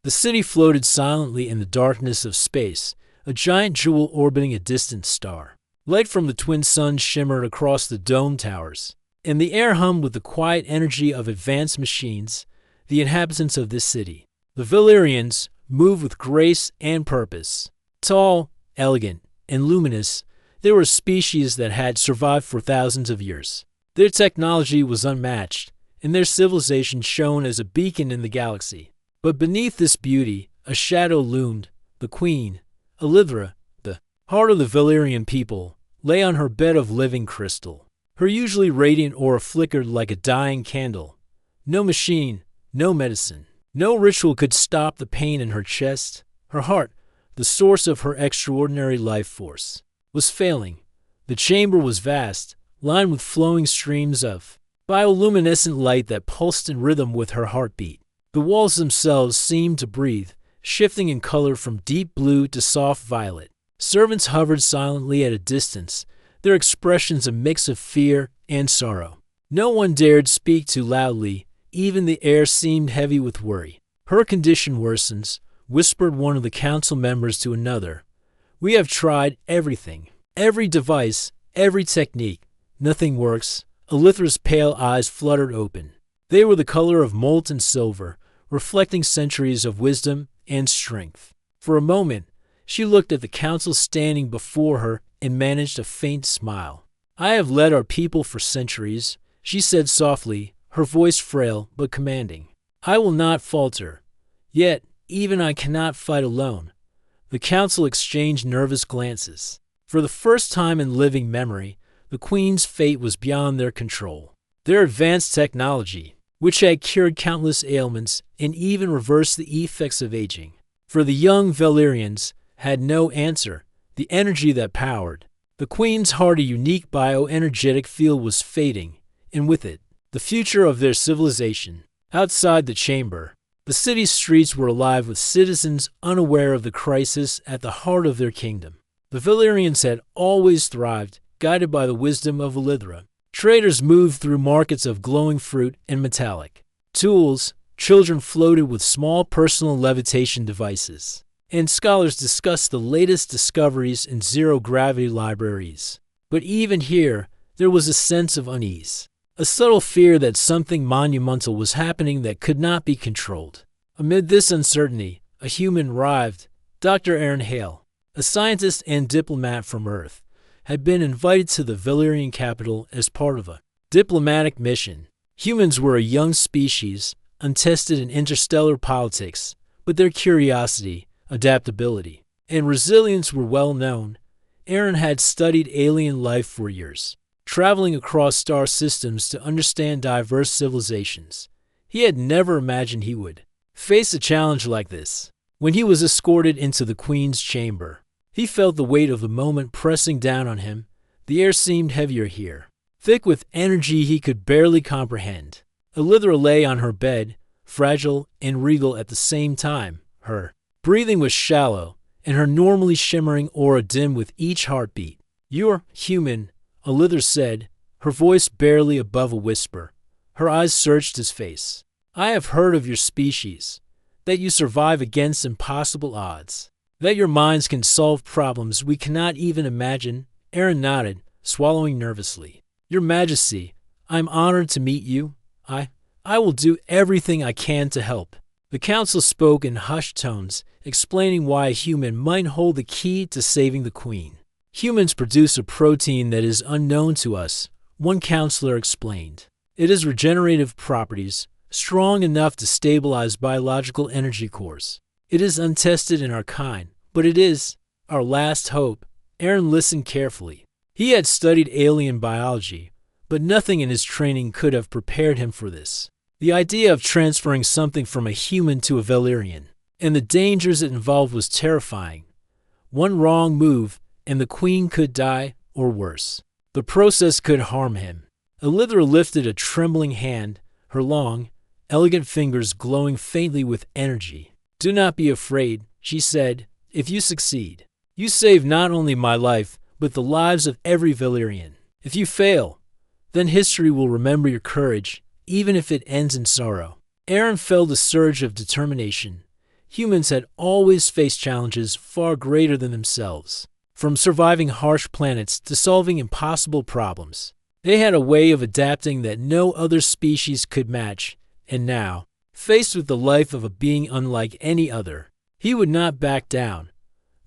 The city floated silently in the darkness of space, a giant jewel orbiting a distant star. Light from the twin suns shimmered across the dome towers, and the air hummed with the quiet energy of advanced machines. The inhabitants of this city, the Valyrians, moved with grace and purpose. Tall, elegant, and luminous, they were a species that had survived for thousands of years. Their technology was unmatched, and their civilization shone as a beacon in the galaxy. But beneath this beauty, a shadow loomed. The queen, Elithra, the heart of the Valyrian people, lay on her bed of living crystal. Her usually radiant aura flickered like a dying candle. No machine, no medicine, no ritual could stop the pain in her chest. Her heart, the source of her extraordinary life force, was failing. The chamber was vast, lined with flowing streams of bioluminescent light that pulsed in rhythm with her heartbeat. The walls themselves seemed to breathe, shifting in color from deep blue to soft violet. Servants hovered silently at a distance, their expressions a mix of fear and sorrow. No one dared speak too loudly, even the air seemed heavy with worry. "Her condition worsens," whispered one of the council members to another. "We have tried everything, every device, every technique. Nothing works." Elithra's pale eyes fluttered open. They were the color of molten silver, reflecting centuries of wisdom and strength. For a moment, she looked at the council standing before her and managed a faint smile. "I have led our people for centuries," she said softly, her voice frail but commanding. "I will not falter. Yet, even I cannot fight alone." The council exchanged nervous glances. For the first time in living memory, the Queen's fate was beyond their control. Their advanced technology, which had cured countless ailments and even reversed the effects of aging, for the young Valyrians, had no answer. The energy that powered the Queen's heart, a unique bioenergetic field, was fading, and with it, the future of their civilization. Outside the chamber, the city's streets were alive with citizens unaware of the crisis at the heart of their kingdom. The Valyrians had always thrived, guided by the wisdom of Elithra. Traders moved through markets of glowing fruit and metallic tools, children floated with small personal levitation devices, and scholars discussed the latest discoveries in zero-gravity libraries. But even here, there was a sense of unease, a subtle fear that something monumental was happening that could not be controlled. Amid this uncertainty, a human arrived. Dr. Aaron Hale, a scientist and diplomat from Earth, had been invited to the Valyrian capital as part of a diplomatic mission. Humans were a young species, untested in interstellar politics, but their curiosity, adaptability, and resilience were well known. Aaron had studied alien life for years, traveling across star systems to understand diverse civilizations. He had never imagined he would face a challenge like this. When he was escorted into the Queen's chamber, he felt the weight of the moment pressing down on him. The air seemed heavier here, thick with energy he could barely comprehend. Elithra lay on her bed, fragile and regal at the same time. Her breathing was shallow, and her normally shimmering aura dimmed with each heartbeat. "You're human," Elithra said, her voice barely above a whisper. Her eyes searched his face. "I have heard of your species, that you survive against impossible odds, that your minds can solve problems we cannot even imagine." Aaron nodded, swallowing nervously. "Your Majesty, I'm honored to meet you. I will do everything I can to help." The council spoke in hushed tones, explaining why a human might hold the key to saving the Queen. "Humans produce a protein that is unknown to us," one counselor explained. "It has regenerative properties, strong enough to stabilize biological energy cores. It is untested in our kind, but it is our last hope." Aaron listened carefully. He had studied alien biology, but nothing in his training could have prepared him for this. The idea of transferring something from a human to a Valyrian, and the dangers it involved, was terrifying. One wrong move, and the Queen could die, or worse. The process could harm him. Elithra lifted a trembling hand, her long, elegant fingers glowing faintly with energy. "Do not be afraid," she said. "If you succeed, you save not only my life, but the lives of every Valyrian. If you fail, then history will remember your courage, even if it ends in sorrow." Aaron felt a surge of determination. humans had always faced challenges far greater than themselves. From surviving harsh planets to solving impossible problems, they had a way of adapting that no other species could match, and now, faced with the life of a being unlike any other, he would not back down.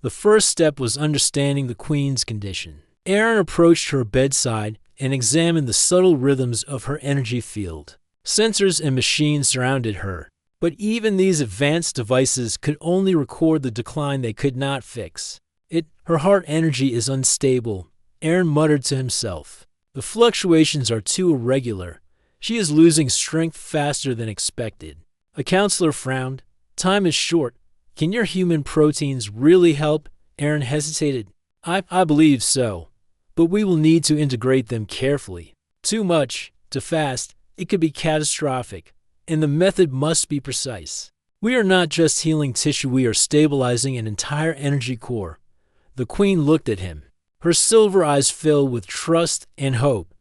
The first step was understanding the Queen's condition. Aaron approached her bedside and examined the subtle rhythms of her energy field. Sensors and machines surrounded her, but even these advanced devices could only record the decline they could not fix. Her heart energy is unstable, Aaron muttered to himself. The fluctuations are too irregular. She is losing strength faster than expected. A counselor frowned. Time is short. Can your human proteins really help? Aaron hesitated. I believe so, but we will need to integrate them carefully. Too much, too fast, it could be catastrophic, and the method must be precise. We are not just healing tissue, we are stabilizing an entire energy core. The Queen looked at him. Her silver eyes filled with trust and hope.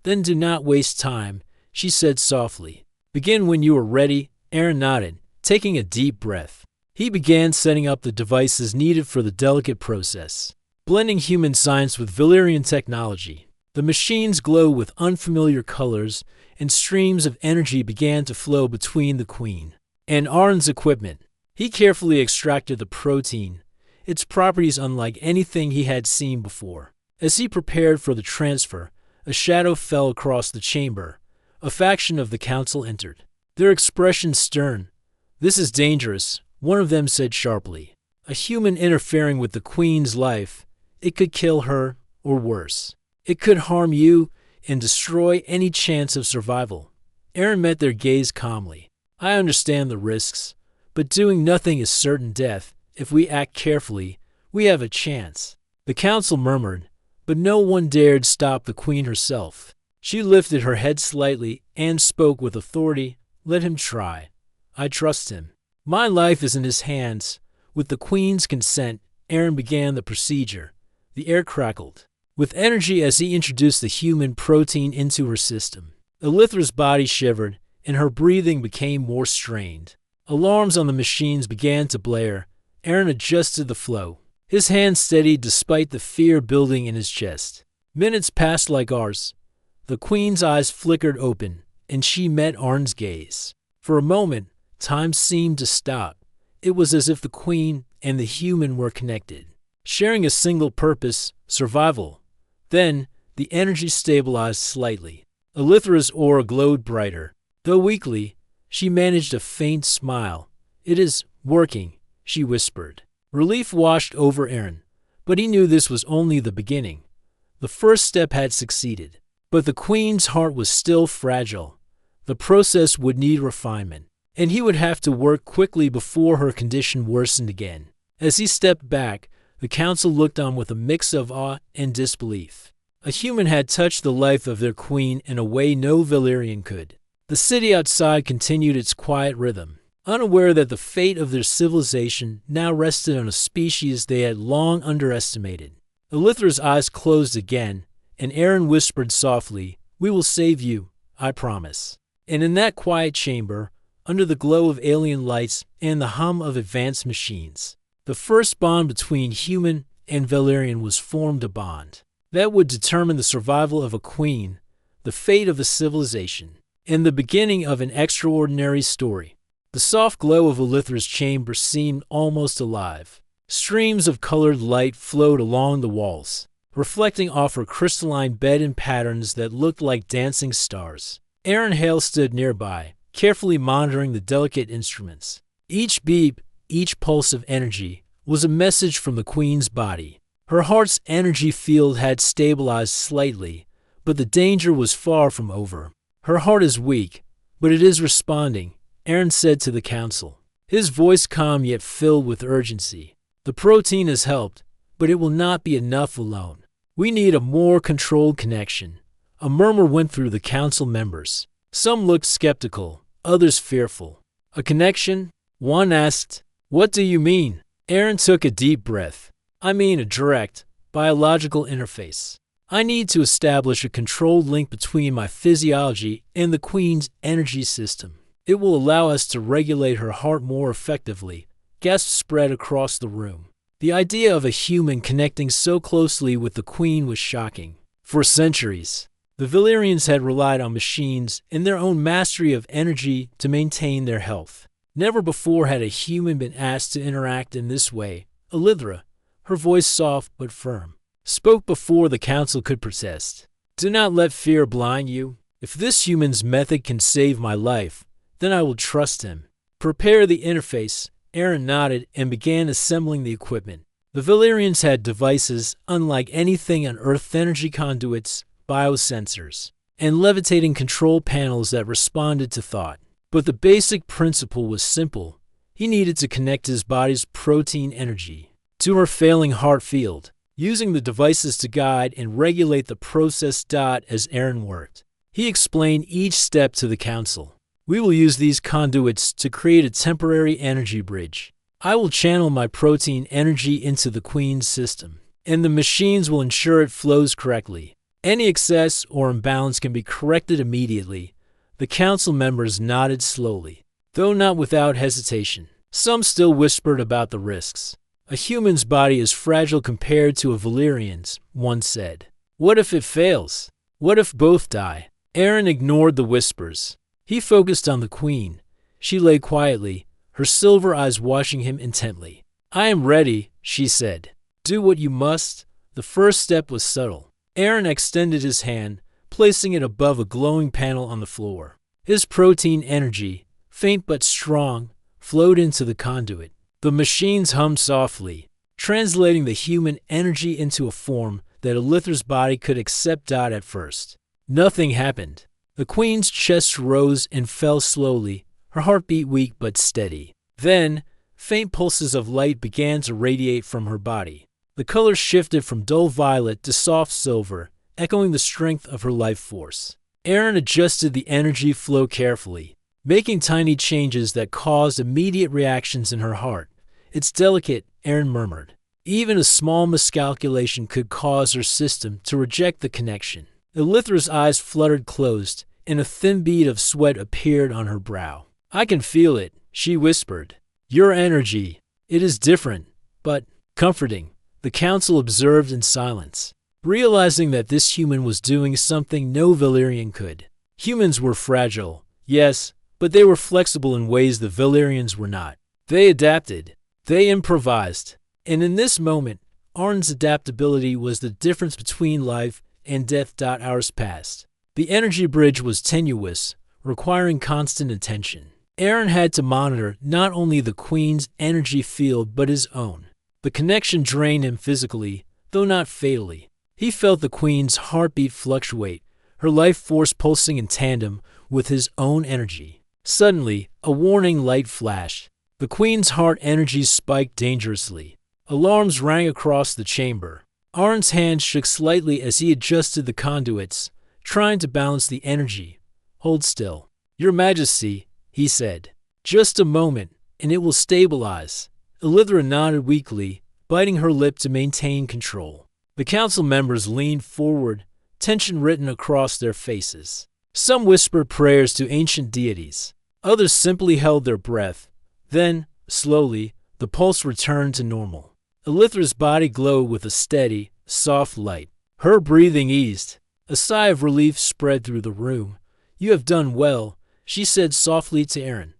Then do not waste time, she said softly. Begin when you are ready. Aaron nodded, taking a deep breath. He began setting up the devices needed for the delicate process, blending human science with Valyrian technology. The machines glowed with unfamiliar colors, and streams of energy began to flow between the Queen and Aaron's equipment. He carefully extracted the protein, its properties unlike anything he had seen before. As he prepared for the transfer, a shadow fell across the chamber. A faction of the council entered, their expression stern. This is dangerous, one of them said sharply. A human interfering with the Queen's life. It could kill her, or worse. It could harm you and destroy any chance of survival. Aaron met their gaze calmly. I understand the risks, but doing nothing is certain death. If we act carefully, we have a chance. The council murmured, but no one dared stop the Queen herself. She lifted her head slightly and spoke with authority. Let him try. I trust him. My life is in his hands. With the Queen's consent, Aaron began the procedure. The air crackled with energy as he introduced the human protein into her system. Elithra's body shivered, and her breathing became more strained. Alarms on the machines began to blare. Aaron adjusted the flow. His hand steadied despite the fear building in his chest. Minutes passed like hours. The Queen's eyes flickered open, and she met Aaron's gaze. For a moment, time seemed to stop. It was as if the Queen and the human were connected, sharing a single purpose, survival. Then, the energy stabilized slightly. Elithra's aura glowed brighter. Though weakly, she managed a faint smile. It is working, she whispered. Relief washed over Aaron, but he knew this was only the beginning. The first step had succeeded, but the Queen's heart was still fragile. The process would need refinement, and he would have to work quickly before her condition worsened again. As he stepped back, the council looked on with a mix of awe and disbelief. A human had touched the life of their Queen in a way no Valyrian could. The city outside continued its quiet rhythm, unaware that the fate of their civilization now rested on a species they had long underestimated. Elithra's eyes closed again, and Aaron whispered softly, "We will save you, I promise." And in that quiet chamber, under the glow of alien lights and the hum of advanced machines, the first bond between human and Valyrian was formed, a bond that would determine the survival of a queen, the fate of a civilization, and the beginning of an extraordinary story. The soft glow of Elithra's chamber seemed almost alive. Streams of colored light flowed along the walls, reflecting off her crystalline bed in patterns that looked like dancing stars. Aaron Hale stood nearby, carefully monitoring the delicate instruments. Each beep, each pulse of energy, was a message from the Queen's body. Her heart's energy field had stabilized slightly, but the danger was far from over. Her heart is weak, but it is responding, Aaron said to the council, his voice calm yet filled with urgency. The protein has helped, but it will not be enough alone. We need a more controlled connection. A murmur went through the council members. Some looked skeptical, others fearful. A connection? One asked, "What do you mean?" Aaron took a deep breath. "I mean a direct, biological interface. I need to establish a controlled link between my physiology and the Queen's energy system. It will allow us to regulate her heart more effectively, Gasps spread across the room. The idea of a human connecting so closely with the Queen was shocking. For centuries, the Valyrians had relied on machines and their own mastery of energy to maintain their health. Never before had a human been asked to interact in this way. Elithra, her voice soft but firm, spoke before the council could protest. Do not let fear blind you. If this human's method can save my life, then I will trust him. Prepare the interface. Aaron nodded and began assembling the equipment. The Valyrians had devices unlike anything on Earth: energy conduits, biosensors, and levitating control panels that responded to thought. But the basic principle was simple. He needed to connect his body's protein energy to her failing heart field, using the devices to guide and regulate the process. As Aaron worked, he explained each step to the council. We will use these conduits to create a temporary energy bridge. I will channel my protein energy into the Queen's system, and the machines will ensure it flows correctly. Any excess or imbalance can be corrected immediately. The council members nodded slowly, though not without hesitation. Some still whispered about the risks. A human's body is fragile compared to a Valyrian's, one said. What if it fails? What if both die? Aaron ignored the whispers. He focused on the Queen. She lay quietly, her silver eyes watching him intently. I am ready, she said. Do what you must. The first step was subtle. Aaron extended his hand, placing it above a glowing panel on the floor. His protein energy, faint but strong, flowed into the conduit. The machines hummed softly, translating the human energy into a form that Elithra's body could accept. At first, nothing happened. The Queen's chest rose and fell slowly, her heartbeat weak but steady. Then, faint pulses of light began to radiate from her body. The color shifted from dull violet to soft silver, echoing the strength of her life force. Aaron adjusted the energy flow carefully, making tiny changes that caused immediate reactions in her heart. It's delicate, Aaron murmured. Even a small miscalculation could cause her system to reject the connection. Elithra's eyes fluttered closed, and a thin bead of sweat appeared on her brow. I can feel it, she whispered. Your energy. It is different, but comforting. The council observed in silence, realizing that this human was doing something no Valyrian could. Humans were fragile, yes, but they were flexible in ways the Valyrians were not. They adapted. They improvised. And in this moment, Arn's adaptability was the difference between life and death. Hours passed. The energy bridge was tenuous, requiring constant attention. Aaron had to monitor not only the Queen's energy field but his own. The connection drained him physically, though not fatally. He felt the Queen's heartbeat fluctuate, her life force pulsing in tandem with his own energy. Suddenly, a warning light flashed. The Queen's heart energy spiked dangerously. Alarms rang across the chamber. Arn's hand shook slightly as he adjusted the conduits, trying to balance the energy. Hold still. Your Majesty, he said. Just a moment, and it will stabilize. Elithra nodded weakly, biting her lip to maintain control. The council members leaned forward, tension written across their faces. Some whispered prayers to ancient deities. Others simply held their breath. Then, slowly, the pulse returned to normal. Elithra's body glowed with a steady, soft light. Her breathing eased. A sigh of relief spread through the room. You have done well, she said softly to Aaron.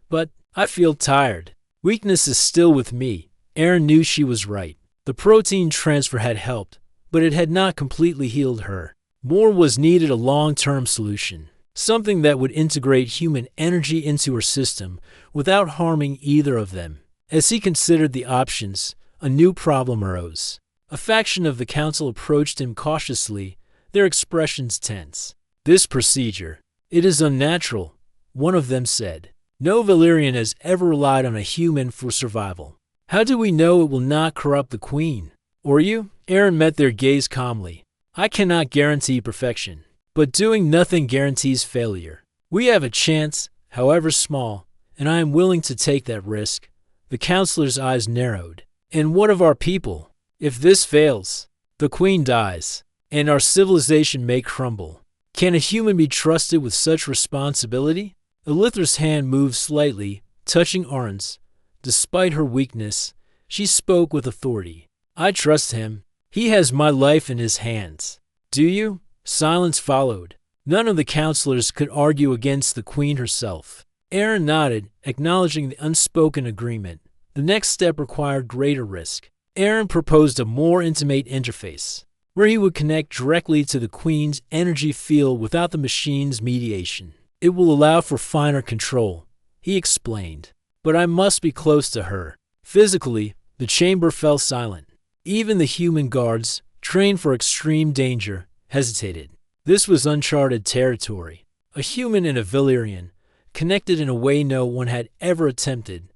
But I feel tired. Weakness is still with me. Aaron knew she was right. The protein transfer had helped, but it had not completely healed her. More was needed, a long-term solution. Something that would integrate human energy into her system without harming either of them. As he considered the options, a new problem arose. A faction of the council approached him cautiously, their expressions tense. This procedure, it is unnatural, one of them said. No Valyrian has ever relied on a human for survival. How do we know it will not corrupt the Queen? Or you? Aaron met their gaze calmly. I cannot guarantee perfection, but doing nothing guarantees failure. We have a chance, however small, and I am willing to take that risk. The counselor's eyes narrowed. And what of our people? If this fails, the Queen dies, and our civilization may crumble. Can a human be trusted with such responsibility? Elithra's hand moved slightly, touching Arn's. Despite her weakness, she spoke with authority. I trust him. He has my life in his hands. Do you? Silence followed. None of the counselors could argue against the queen herself. Aaron nodded, acknowledging the unspoken agreement. The next step required greater risk. Aaron proposed a more intimate interface, where he would connect directly to the queen's energy field without the machine's mediation. It will allow for finer control, he explained. But I must be close to her. Physically, the chamber fell silent. Even the human guards, trained for extreme danger, hesitated. This was uncharted territory. A human and a Valyrian, connected in a way no one had ever attempted.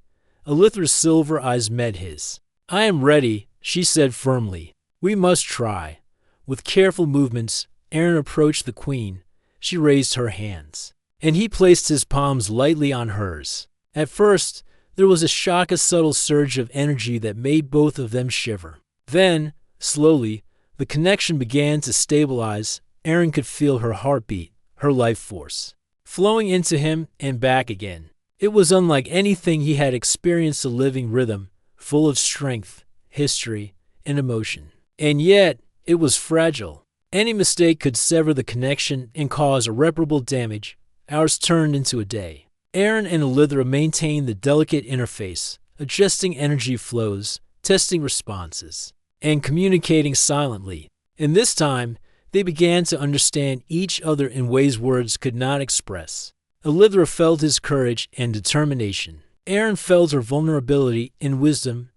Elithra's silver eyes met his. I am ready, she said firmly. We must try. With careful movements, Aaron approached the queen. She raised her hands, and he placed his palms lightly on hers. At first, there was a shock, a subtle surge of energy that made both of them shiver. Then, slowly, the connection began to stabilize. Aaron could feel her heartbeat, her life force, flowing into him and back again. It was unlike anything he had experienced, a living rhythm, full of strength, history, and emotion. And yet, it was fragile. Any mistake could sever the connection and cause irreparable damage. Hours turned into a day. Aaron and Elithra maintained the delicate interface, adjusting energy flows, testing responses, and communicating silently. And this time, they began to understand each other in ways words could not express. Elithra felt his courage and determination. Aaron felt her vulnerability and wisdom.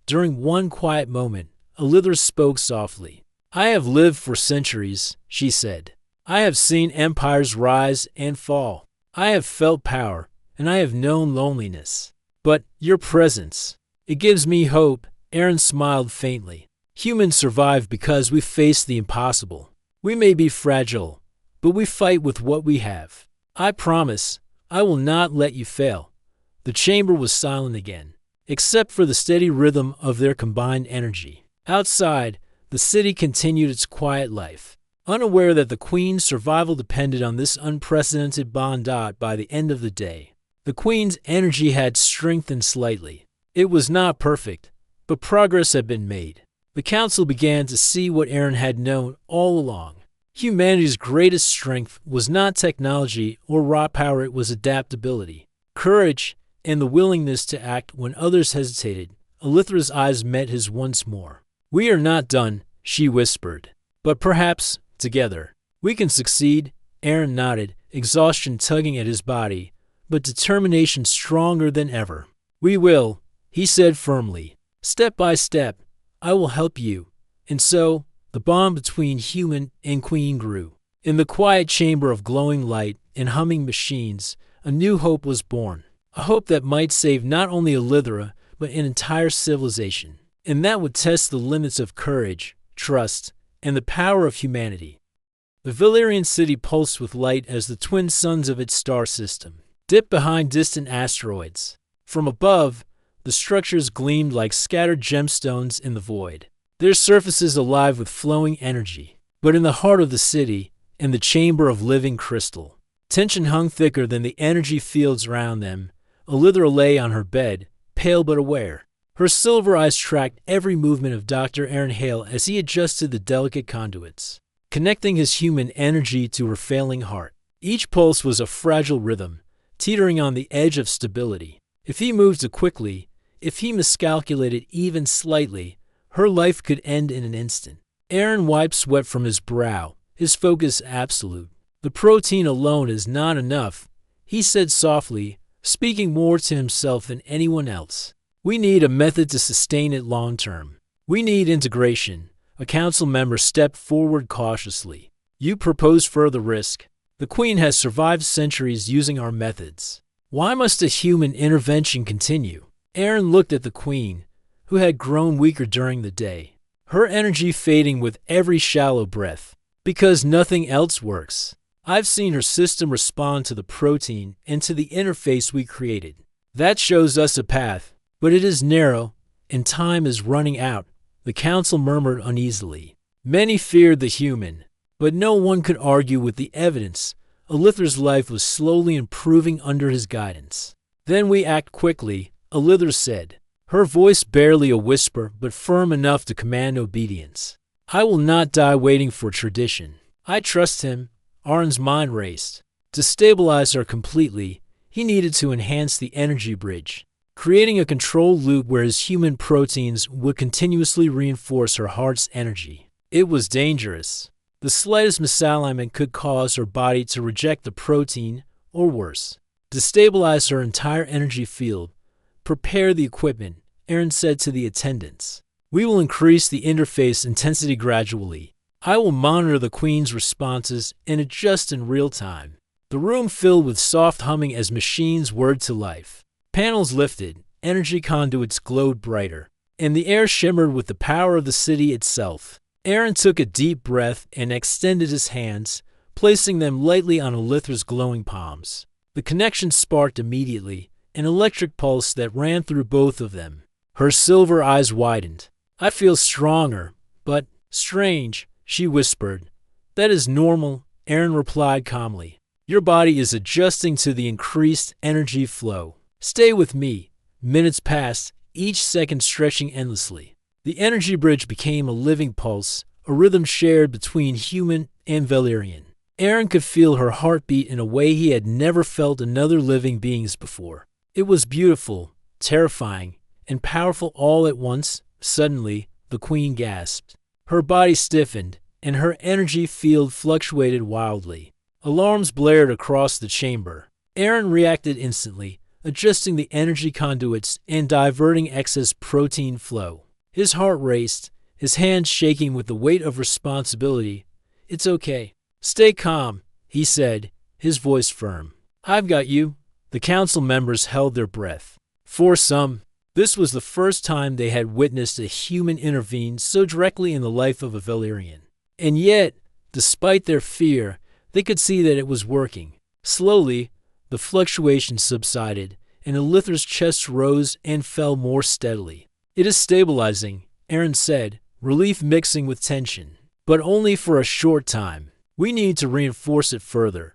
During one quiet moment, Elithra spoke softly. I have lived for centuries, she said. I have seen empires rise and fall. I have felt power, and I have known loneliness. But your presence, it gives me hope. Aaron smiled faintly. Humans survive because we face the impossible. We may be fragile, but we fight with what we have. I promise, I will not let you fail. The chamber was silent again, except for the steady rhythm of their combined energy. Outside, the city continued its quiet life, unaware that the queen's survival depended on this unprecedented bond. By the end of the day, the queen's energy had strengthened slightly. It was not perfect, but progress had been made. The council began to see what Aaron had known all along. Humanity's greatest strength was not technology or raw power, it was adaptability, courage, and the willingness to act when others hesitated. Elithra's eyes met his once more. We are not done, she whispered. But perhaps, together, we can succeed. Aaron nodded, exhaustion tugging at his body, but determination stronger than ever. We will, he said firmly. Step by step, I will help you. And so, the bond between human and queen grew. In the quiet chamber of glowing light and humming machines, a new hope was born. A hope that might save not only Elithra, but an entire civilization. And that would test the limits of courage, trust, and the power of humanity. The Valyrian city pulsed with light as the twin suns of its star system dipped behind distant asteroids. From above, the structures gleamed like scattered gemstones in the void, their surfaces alive with flowing energy. But in the heart of the city, in the chamber of living crystal, tension hung thicker than the energy fields around them. Elithra lay on her bed, pale but aware. Her silver eyes tracked every movement of Dr. Aaron Hale as he adjusted the delicate conduits, connecting his human energy to her failing heart. Each pulse was a fragile rhythm, teetering on the edge of stability. If he moved too quickly, if he miscalculated even slightly, her life could end in an instant. Aaron wiped sweat from his brow, his focus absolute. The protein alone is not enough, he said softly, speaking more to himself than anyone else. We need a method to sustain it long term. We need integration. A council member stepped forward cautiously. You propose further risk. The queen has survived centuries using our methods. Why must a human intervention continue? Aaron looked at the queen, who had grown weaker during the day, her energy fading with every shallow breath. Because nothing else works. I've seen her system respond to the protein and to the interface we created. That shows us a path, but it is narrow, and time is running out, the council murmured uneasily. Many feared the human, but no one could argue with the evidence. Elithra's life was slowly improving under his guidance. Then we act quickly, Elithra said, her voice barely a whisper but firm enough to command obedience. I will not die waiting for tradition. I trust him. Aron's mind raced. To stabilize her completely, he needed to enhance the energy bridge, creating a control loop where his human proteins would continuously reinforce her heart's energy. It was dangerous. The slightest misalignment could cause her body to reject the protein, or worse, destabilize her entire energy field. Prepare the equipment, Aron said to the attendants. We will increase the interface intensity gradually. I will monitor the Queen's responses and adjust in real time. The room filled with soft humming as machines whirred to life. Panels lifted, energy conduits glowed brighter, and the air shimmered with the power of the city itself. Aron took a deep breath and extended his hands, placing them lightly on Elithra's glowing palms. The connection sparked immediately, an electric pulse that ran through both of them. Her silver eyes widened. I feel stronger, but strange, she whispered. That is normal, Aron replied calmly. Your body is adjusting to the increased energy flow. Stay with me. Minutes passed, each second stretching endlessly. The energy bridge became a living pulse, a rhythm shared between human and Valyrian. Aron could feel her heartbeat in a way he had never felt another living being's before. It was beautiful, terrifying, and powerful all at once. Suddenly, the Queen gasped. Her body stiffened, and her energy field fluctuated wildly. Alarms blared across the chamber. Aron reacted instantly, adjusting the energy conduits and diverting excess protein flow. His heart raced, his hands shaking with the weight of responsibility. It's okay. Stay calm, he said, his voice firm. I've got you. The council members held their breath. For some, this was the first time they had witnessed a human intervene so directly in the life of a Valyrian. And yet, despite their fear, they could see that it was working. Slowly, the fluctuation subsided, and Elithra's chest rose and fell more steadily. It is stabilizing, Aron said, relief mixing with tension. But only for a short time. We need to reinforce it further.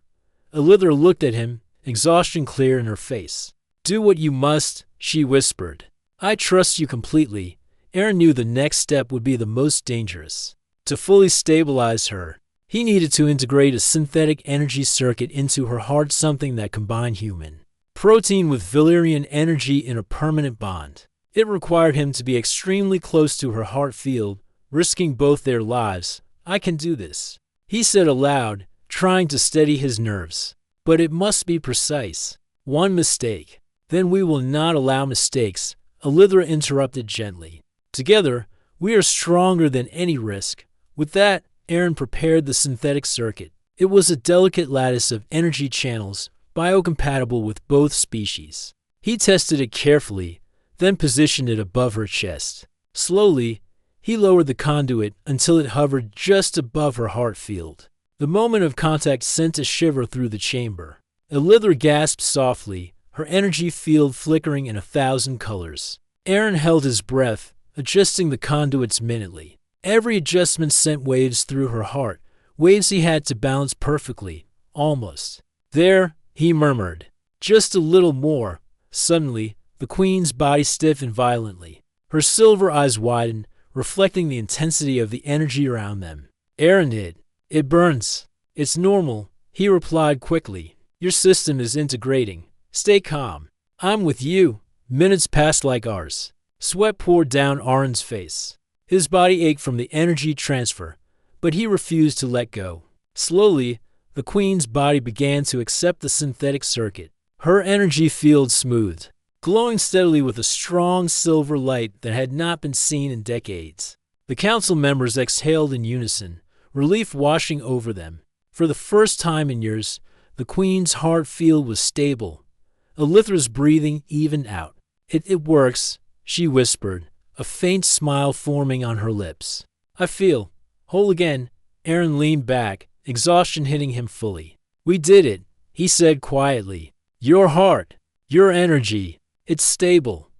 Elithra looked at him, exhaustion clear in her face. Do what you must, she whispered. I trust you completely. Aron knew the next step would be the most dangerous. To fully stabilize her, he needed to integrate a synthetic energy circuit into her heart, something that combined human protein with Valyrian energy in a permanent bond. It required him to be extremely close to her heart field, risking both their lives. I can do this, he said aloud, trying to steady his nerves. But it must be precise. One mistake. Then we will not allow mistakes, Elithra interrupted gently. Together, we are stronger than any risk. With that, Aron prepared the synthetic circuit. It was a delicate lattice of energy channels, biocompatible with both species. He tested it carefully, then positioned it above her chest. Slowly, he lowered the conduit until it hovered just above her heart field. The moment of contact sent a shiver through the chamber. Elithra gasped softly, her energy field flickering in 1,000 colors. Aron held his breath, adjusting the conduits minutely. Every adjustment sent waves through her heart, waves he had to balance perfectly, almost. There, he murmured. Just a little more. Suddenly, the Queen's body stiffened violently. Her silver eyes widened, reflecting the intensity of the energy around them. Aron did. It burns. It's normal, he replied quickly. Your system is integrating. Stay calm. I'm with you. Minutes passed like ours. Sweat poured down Aron's face. His body ached from the energy transfer, but he refused to let go. Slowly, the Queen's body began to accept the synthetic circuit. Her energy field smoothed, glowing steadily with a strong silver light that had not been seen in decades. The council members exhaled in unison, relief washing over them. For the first time in years, the Queen's heart field was stable. Elithra's breathing evened out. It works, she whispered, a faint smile forming on her lips. I feel whole again. Aron leaned back, exhaustion hitting him fully. We did it, he said quietly. Your heart, your energy, it's stable.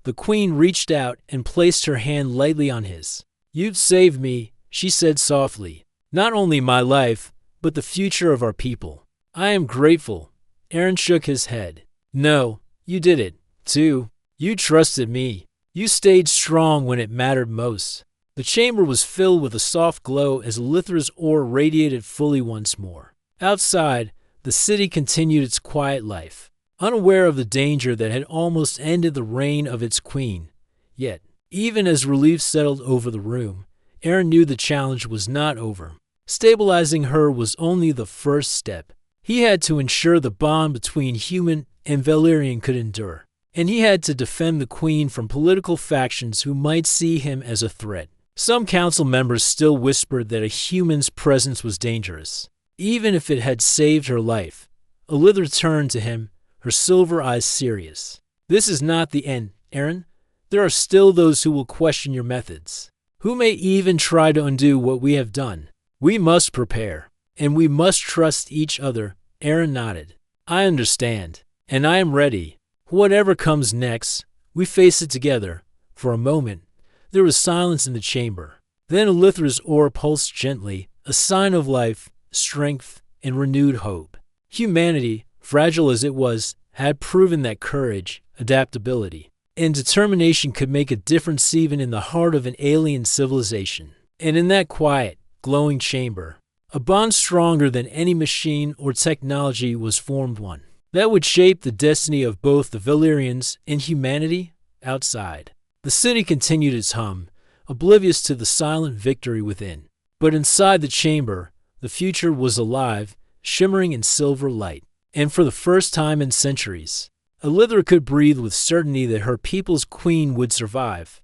The Queen reached out and placed her hand lightly on his. You've saved me, she said softly. Not only my life, but the future of our people. I am grateful. Aron shook his head. No, you did it, too. You trusted me. You stayed strong when it mattered most. The chamber was filled with a soft glow as Elithra's aura radiated fully once more. Outside, the city continued its quiet life, unaware of the danger that had almost ended the reign of its queen. Yet, even as relief settled over the room, Aaron knew the challenge was not over. Stabilizing her was only the first step. He had to ensure the bond between human and Valyrian could endure, and he had to defend the queen from political factions who might see him as a threat. Some council members still whispered that a human's presence was dangerous, even if it had saved her life. Elithra turned to him, her silver eyes serious. This is not the end, Aaron. There are still those who will question your methods, who may even try to undo what we have done. We must prepare, and we must trust each other. Aaron nodded. I understand, and I am ready. Whatever comes next, we face it together. For a moment, there was silence in the chamber. Then Elithra's aura pulsed gently, a sign of life, strength, and renewed hope. Humanity, fragile as it was, had proven that courage, adaptability, and determination could make a difference even in the heart of an alien civilization. And in that quiet, glowing chamber, a bond stronger than any machine or technology was formed, one that would shape the destiny of both the Valyrians and humanity outside. The city continued its hum, oblivious to the silent victory within. But inside the chamber, the future was alive, shimmering in silver light. And for the first time in centuries, Elithra could breathe with certainty that her people's queen would survive.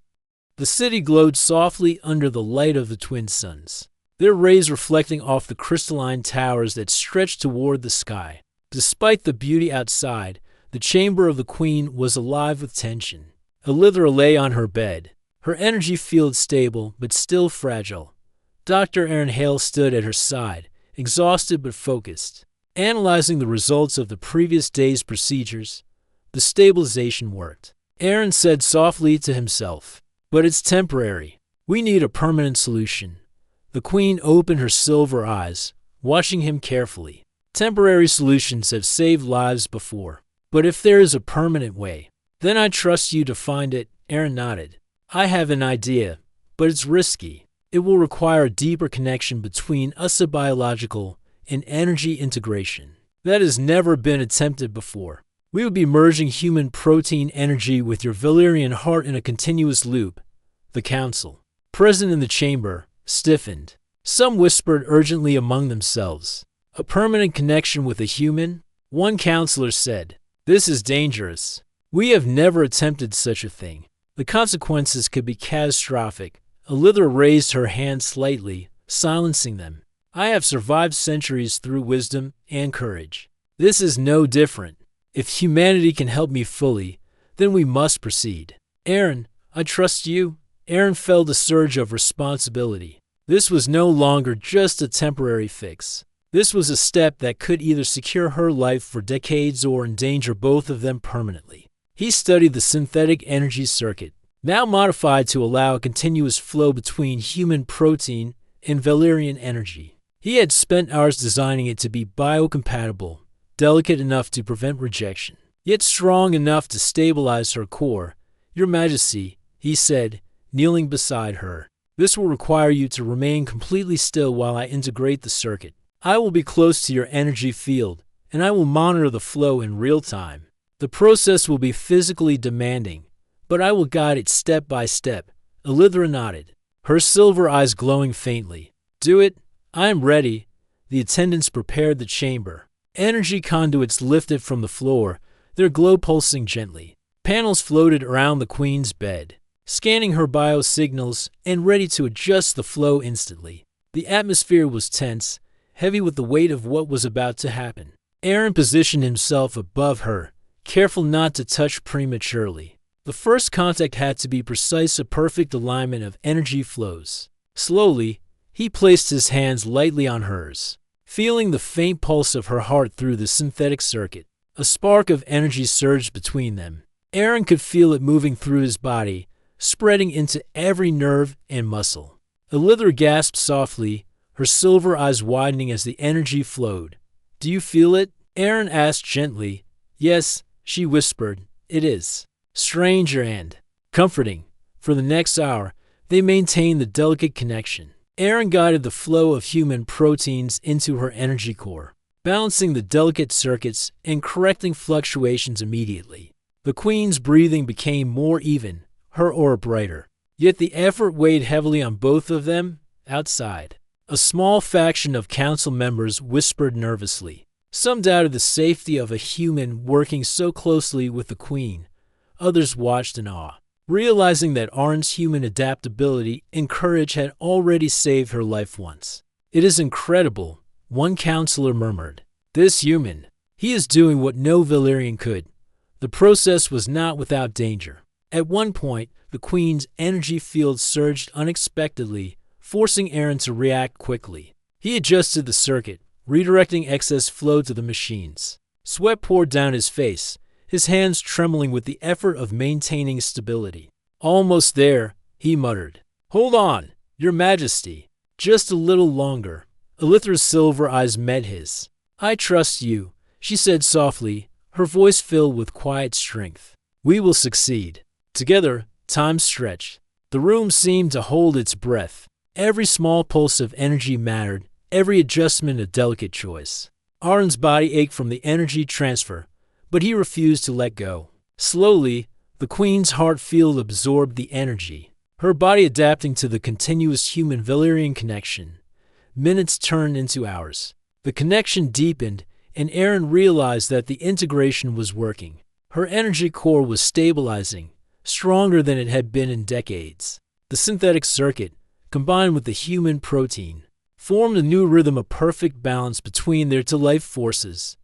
The city glowed softly under the light of the twin suns, their rays reflecting off the crystalline towers that stretched toward the sky. Despite the beauty outside, the chamber of the queen was alive with tension. Elithra lay on her bed, her energy field stable but still fragile. Dr. Aaron Hale stood at her side, exhausted but focused, analyzing the results of the previous day's procedures. The stabilization worked. Aaron said softly to himself, "But it's temporary. We need a permanent solution." The queen opened her silver eyes, watching him carefully. Temporary solutions have saved lives before. But if there is a permanent way, then I trust you to find it. Aaron nodded. I have an idea, but it's risky. It will require a deeper connection between us, a biological and energy integration that has never been attempted before. We would be merging human protein energy with your Valyrian heart in a continuous loop. The council, present in the chamber, stiffened. Some whispered urgently among themselves. A permanent connection with a human? One counselor said, "This is dangerous. We have never attempted such a thing. The consequences could be catastrophic." Elithra raised her hand slightly, silencing them. "I have survived centuries through wisdom and courage. This is no different. If humanity can help me fully, then we must proceed. Aaron, I trust you." Aaron felt a surge of responsibility. This was no longer just a temporary fix. This was a step that could either secure her life for decades or endanger both of them permanently. He studied the synthetic energy circuit, now modified to allow a continuous flow between human protein and Valyrian energy. He had spent hours designing it to be biocompatible, delicate enough to prevent rejection, yet strong enough to stabilize her core. "Your Majesty," he said, kneeling beside her, "this will require you to remain completely still while I integrate the circuit. I will be close to your energy field, and I will monitor the flow in real time. The process will be physically demanding, but I will guide it step by step." Elithra nodded, her silver eyes glowing faintly. "Do it. I am ready." The attendants prepared the chamber. Energy conduits lifted from the floor, their glow pulsing gently. Panels floated around the queen's bed, scanning her biosignals and ready to adjust the flow instantly. The atmosphere was tense, heavy with the weight of what was about to happen. Aaron positioned himself above her, careful not to touch prematurely. The first contact had to be precise, a perfect alignment of energy flows. Slowly, he placed his hands lightly on hers, feeling the faint pulse of her heart through the synthetic circuit. A spark of energy surged between them. Aaron could feel it moving through his body, spreading into every nerve and muscle. Elithra gasped softly, her silver eyes widening as the energy flowed. "Do you feel it?" Aaron asked gently. "Yes," she whispered. "It is." stranger and comforting. For the next hour, they maintained the delicate connection. Aaron guided the flow of human proteins into her energy core, balancing the delicate circuits and correcting fluctuations immediately. The queen's breathing became more even, her aura brighter. Yet the effort weighed heavily on both of them. Outside, a small faction of council members whispered nervously. Some doubted the safety of a human working so closely with the queen. Others watched in awe, realizing that Arn's human adaptability and courage had already saved her life once. "It is incredible," one counselor murmured. "This human, he is doing what no Valyrian could." The process was not without danger. At one point, the queen's energy field surged unexpectedly, forcing Aaron to react quickly. He adjusted the circuit, redirecting excess flow to the machines. Sweat poured down his face, his hands trembling with the effort of maintaining stability. "Almost there," he muttered. "Hold on, Your Majesty. Just a little longer." Elithra's silver eyes met his. "I trust you," she said softly, her voice filled with quiet strength. "We will succeed." Together, time stretched. The room seemed to hold its breath. Every small pulse of energy mattered, every adjustment a delicate choice. Arn's body ached from the energy transfer, but he refused to let go. Slowly, the queen's heart field absorbed the energy, her body adapting to the continuous human-Valyrian connection. Minutes turned into hours. The connection deepened, and Aaron realized that the integration was working. Her energy core was stabilizing, stronger than it had been in decades. The synthetic circuit, combined with the human protein, formed a new rhythm, a perfect balance between their two life forces.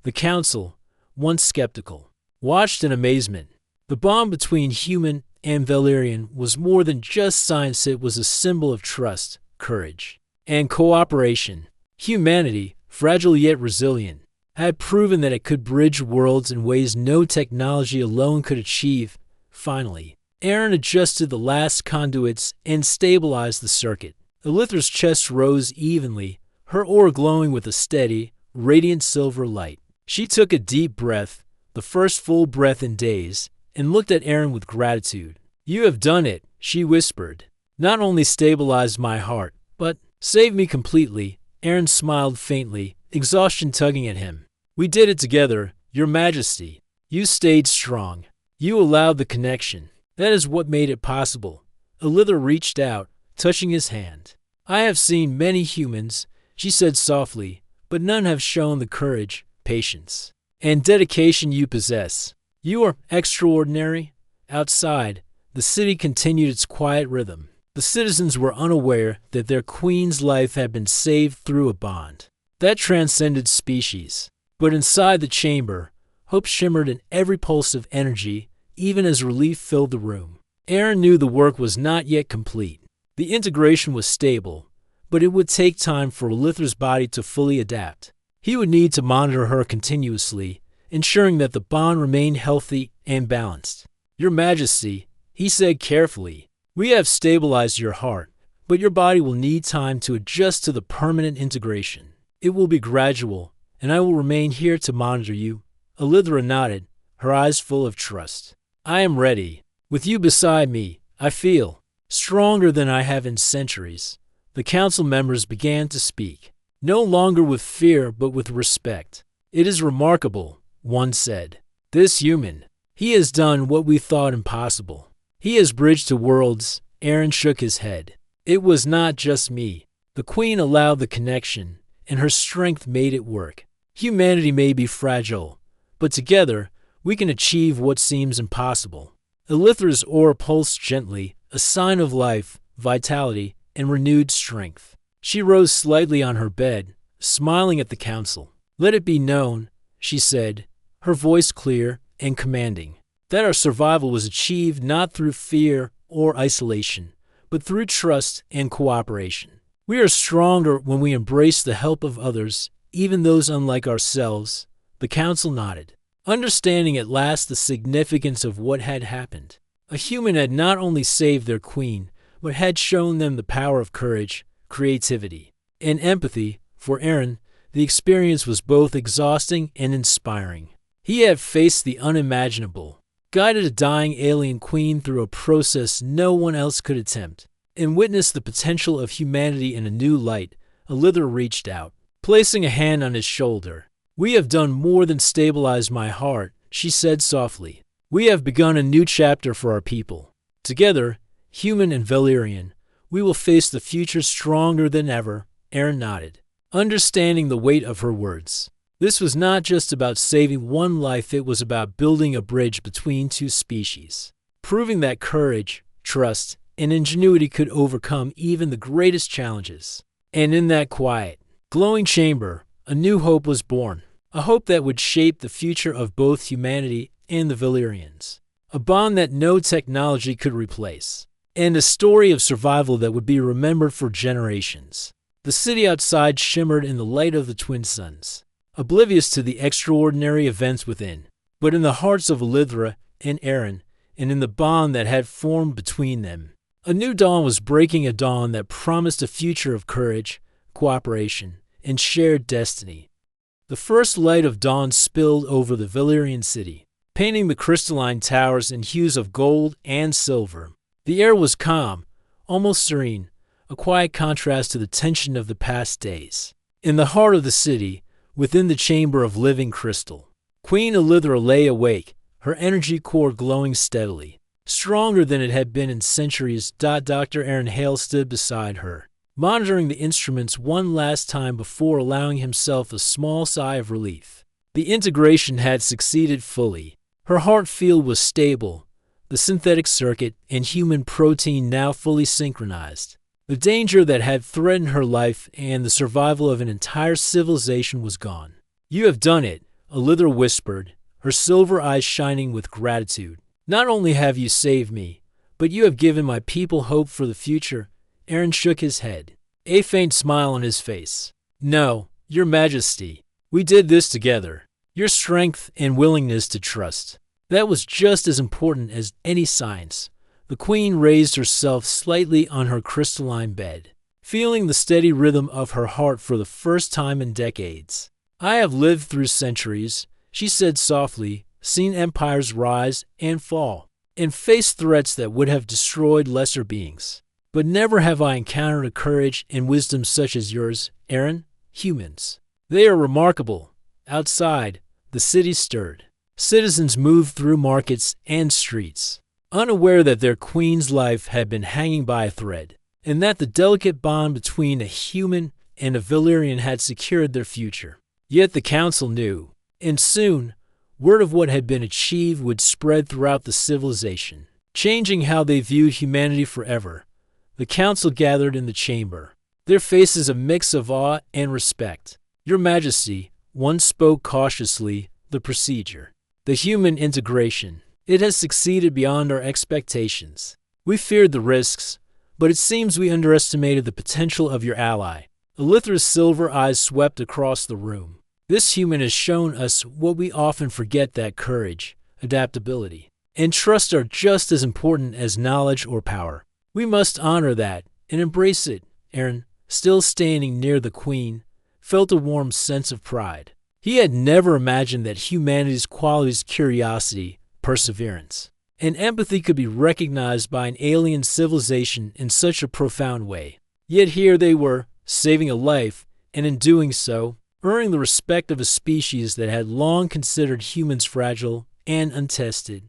The council, once skeptical, watched in amazement. The bond between human and Valyrian was more than just science, it was a symbol of trust, courage, and cooperation. Humanity, fragile yet resilient, had proven that it could bridge worlds in ways no technology alone could achieve. Finally, Aaron adjusted the last conduits and stabilized the circuit. Elithra's chest rose evenly, her aura glowing with a steady, radiant silver light. She took a deep breath, the first full breath in days, and looked at Aaron with gratitude. "You have done it," she whispered. "Not only stabilized my heart, but saved me completely." Aaron smiled faintly, exhaustion tugging at him. "We did it together, Your Majesty. You stayed strong. You allowed the connection. That is what made it possible." Elithra reached out, touching his hand. "I have seen many humans," she said softly, "but none have shown the courage, patience, and dedication you possess. You are extraordinary." Outside, the city continued its quiet rhythm. The citizens were unaware that their queen's life had been saved through a bond that transcended species. But inside the chamber, hope shimmered in every pulse of energy, even as relief filled the room. Aaron knew the work was not yet complete. The integration was stable, but it would take time for Elithra's body to fully adapt. He would need to monitor her continuously, ensuring that the bond remained healthy and balanced. "Your Majesty," he said carefully, "we have stabilized your heart, but your body will need time to adjust to the permanent integration. It will be gradual, and I will remain here to monitor you." Elithra nodded, her eyes full of trust. "I am ready. With you beside me, I feel stronger than I have in centuries." The council members began to speak, no longer with fear but with respect. "It is remarkable," one said. "This human, he has done what we thought impossible. He has bridged the worlds." Aaron shook his head. "It was not just me. The queen allowed the connection, and her strength made it work. Humanity may be fragile, but together we can achieve what seems impossible." Elithra's aura pulsed gently, a sign of life, vitality, and renewed strength. She rose slightly on her bed, smiling at the council. "Let it be known," she said, her voice clear and commanding, "that our survival was achieved not through fear or isolation, but through trust and cooperation. We are stronger when we embrace the help of others, even those unlike ourselves." The council nodded, understanding at last the significance of what had happened. A human had not only saved their queen, but had shown them the power of courage, creativity, and empathy. For Aaron, the experience was both exhausting and inspiring. He had faced the unimaginable, guided a dying alien queen through a process no one else could attempt, and witnessed the potential of humanity in a new light. Elithra reached out, placing a hand on his shoulder. "We have done more than stabilize my heart," she said softly. "We have begun a new chapter for our people. Together, human and Valyrian, we will face the future stronger than ever." Aaron nodded, understanding the weight of her words. This was not just about saving one life, it was about building a bridge between two species, proving that courage, trust, and ingenuity could overcome even the greatest challenges. And in that quiet, glowing chamber, a new hope was born, a hope that would shape the future of both humanity and the Valyrians, a bond that no technology could replace, and a story of survival that would be remembered for generations. The city outside shimmered in the light of the twin suns, oblivious to the extraordinary events within. But in the hearts of Elithra and Aaron, and in the bond that had formed between them, a new dawn was breaking, a dawn that promised a future of courage, cooperation, and shared destiny. The first light of dawn spilled over the Valyrian city, painting the crystalline towers in hues of gold and silver. The air was calm, almost serene, a quiet contrast to the tension of the past days. In the heart of the city, within the chamber of living crystal, Queen Elithra lay awake, her energy core glowing steadily, stronger than it had been in centuries. Dr. Aaron Hale stood beside her, monitoring the instruments one last time before allowing himself a small sigh of relief. The integration had succeeded fully. Her heart field was stable, the synthetic circuit and human protein now fully synchronized. The danger that had threatened her life and the survival of an entire civilization was gone. "You have done it," Elithra whispered, her silver eyes shining with gratitude. "Not only have you saved me, but you have given my people hope for the future." Aaron shook his head, a faint smile on his face. "No, Your Majesty, we did this together. Your strength and willingness to trust. That was just as important as any science." The queen raised herself slightly on her crystalline bed, feeling the steady rhythm of her heart for the first time in decades. "I have lived through centuries," she said softly, "seen empires rise and fall, and faced threats that would have destroyed lesser beings. But never have I encountered a courage and wisdom such as yours, Aaron. Humans, they are remarkable." Outside, the city stirred. Citizens moved through markets and streets, unaware that their queen's life had been hanging by a thread, and that the delicate bond between a human and a Valyrian had secured their future. Yet the council knew, and soon, word of what had been achieved would spread throughout the civilization, changing how they viewed humanity forever. The council gathered in the chamber, their faces a mix of awe and respect. "Your Majesty," one spoke cautiously, "the procedure, the human integration, it has succeeded beyond our expectations. We feared the risks, but it seems we underestimated the potential of your ally." Elithra's silver eyes swept across the room. "This human has shown us what we often forget, that courage, adaptability, and trust are just as important as knowledge or power. We must honor that and embrace it." Aaron, still standing near the queen, felt a warm sense of pride. He had never imagined that humanity's qualities, curiosity, perseverance, and empathy could be recognized by an alien civilization in such a profound way. Yet here they were, saving a life, and in doing so, earning the respect of a species that had long considered humans fragile and untested.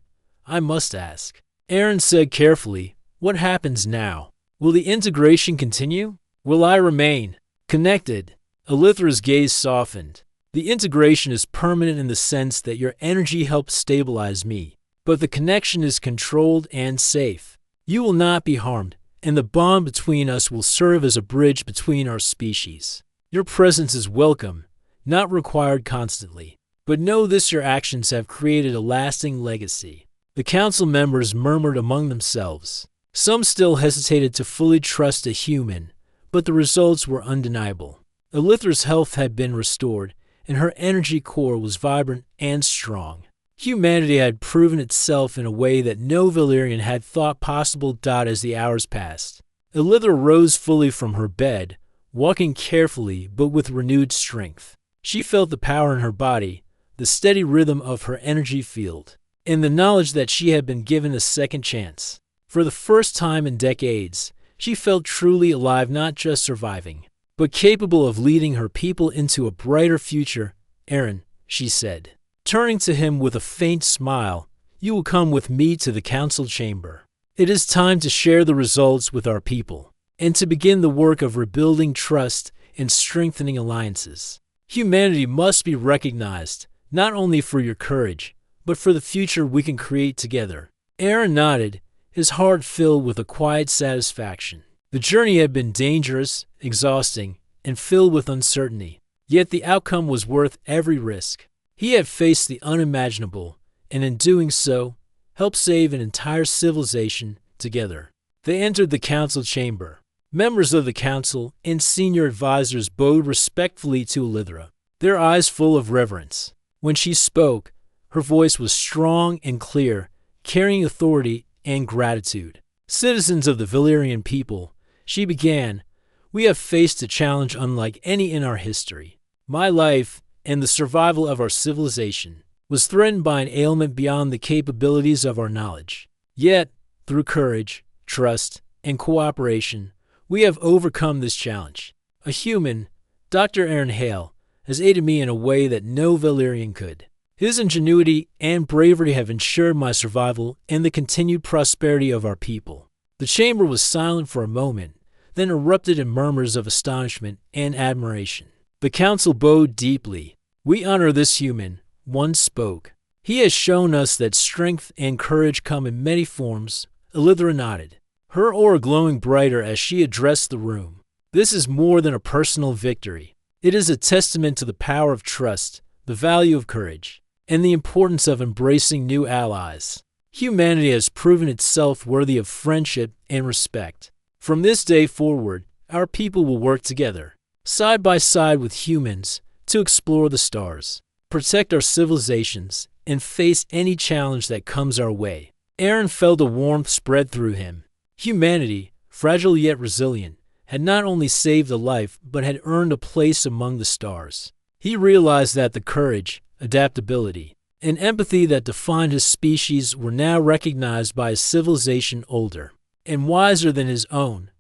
"I must ask," Aaron said carefully, "what happens now? Will the integration continue? Will I remain connected?" Elithra's gaze softened. "The integration is permanent in the sense that your energy helps stabilize me, but the connection is controlled and safe. You will not be harmed, and the bond between us will serve as a bridge between our species. Your presence is welcome, not required constantly, but know this: your actions have created a lasting legacy." The council members murmured among themselves. Some still hesitated to fully trust a human, but the results were undeniable. Elithra's health had been restored, and her energy core was vibrant and strong. Humanity had proven itself in a way that no Valyrian had thought possible. As the hours passed, Elithra rose fully from her bed, walking carefully but with renewed strength. She felt the power in her body, the steady rhythm of her energy field. and the knowledge that she had been given a second chance. For the first time in decades, she felt truly alive, not just surviving, but capable of leading her people into a brighter future. "Aaron," she said, turning to him with a faint smile, "you will come with me to the council chamber. It is time to share the results with our people, and to begin the work of rebuilding trust and strengthening alliances. Humanity must be recognized, not only for your courage, but for the future we can create together." Aaron nodded, his heart filled with a quiet satisfaction. The journey had been dangerous, exhausting, and filled with uncertainty, yet the outcome was worth every risk. He had faced the unimaginable, and in doing so, helped save an entire civilization together. They entered the council chamber. Members of the council and senior advisors bowed respectfully to Elithra, their eyes full of reverence. When she spoke, her voice was strong and clear, carrying authority and gratitude. "Citizens of the Valyrian people," she began, "we have faced a challenge unlike any in our history. My life, and the survival of our civilization, was threatened by an ailment beyond the capabilities of our knowledge. Yet, through courage, trust, and cooperation, we have overcome this challenge. A human, Dr. Aaron Hale, has aided me in a way that no Valyrian could. His ingenuity and bravery have ensured my survival and the continued prosperity of our people." The chamber was silent for a moment, then erupted in murmurs of astonishment and admiration. The council bowed deeply. "We honor this human," one spoke. "He has shown us that strength and courage come in many forms." Elithra nodded, her aura glowing brighter as she addressed the room. "This is more than a personal victory. It is a testament to the power of trust, the value of courage, and the importance of embracing new allies. Humanity has proven itself worthy of friendship and respect. From this day forward, our people will work together, side by side with humans, to explore the stars, protect our civilizations, and face any challenge that comes our way." Aaron felt a warmth spread through him. Humanity, fragile yet resilient, had not only saved a life but had earned a place among the stars. He realized that the courage, adaptability, and empathy that defined his species were now recognized by a civilization older and wiser than his own.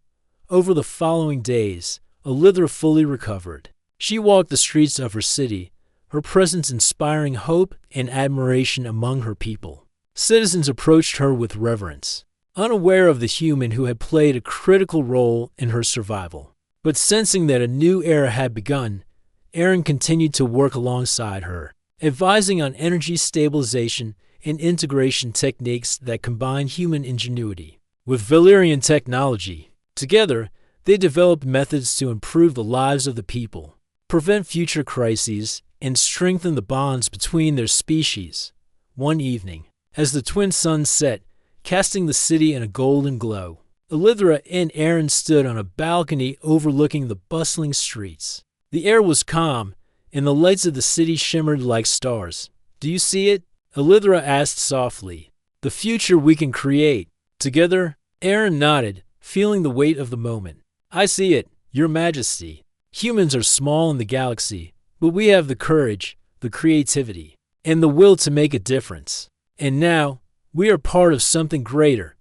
Over the following days, Elithra fully recovered. She walked the streets of her city, her presence inspiring hope and admiration among her people. Citizens approached her with reverence, unaware of the human who had played a critical role in her survival. But sensing that a new era had begun, Aaron continued to work alongside her, advising on energy stabilization and integration techniques that combine human ingenuity with Valyrian technology. Together, they developed methods to improve the lives of the people, prevent future crises, and strengthen the bonds between their species. One evening, as the twin suns set, casting the city in a golden glow, Elithra and Aaron stood on a balcony overlooking the bustling streets. The air was calm, and the lights of the city shimmered like stars. "Do you see it?" Elithra asked softly. "The future we can create together?" Aaron nodded, feeling the weight of the moment. "I see it, Your Majesty. Humans are small in the galaxy, but we have the courage, the creativity, and the will to make a difference. And now, we are part of something greater."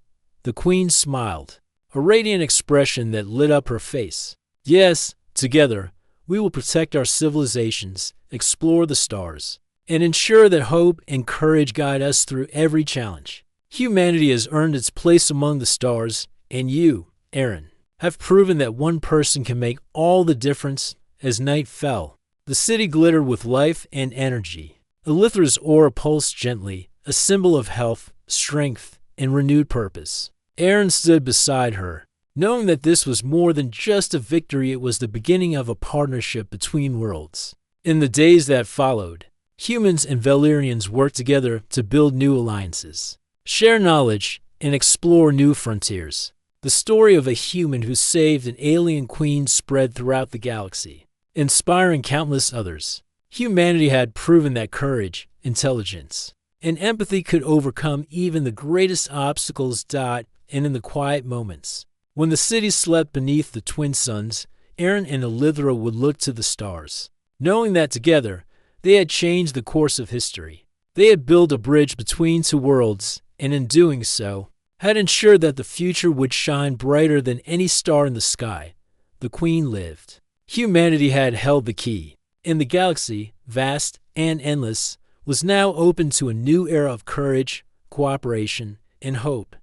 The Queen smiled, a radiant expression that lit up her face. "Yes, together, we will protect our civilizations, explore the stars, and ensure that hope and courage guide us through every challenge. Humanity has earned its place among the stars, and you, Aaron, have proven that one person can make all the difference." As night fell, the city glittered with life and energy. Elithra's aura pulsed gently, a symbol of health, strength, and renewed purpose. Aaron stood beside her, knowing that this was more than just a victory. It was the beginning of a partnership between worlds. In the days that followed, humans and Valyrians worked together to build new alliances, share knowledge, and explore new frontiers. The story of a human who saved an alien queen spread throughout the galaxy, inspiring countless others. Humanity had proven that courage, intelligence, and empathy could overcome even the greatest obstacles. And in the quiet moments, when the city slept beneath the twin suns, Aaron and Elithra would look to the stars, knowing that together they had changed the course of history. They had built a bridge between two worlds, and in doing so, had ensured that the future would shine brighter than any star in the sky. The Queen lived. Humanity had held the key, and the galaxy, vast and endless, was now open to a new era of courage, cooperation, and hope.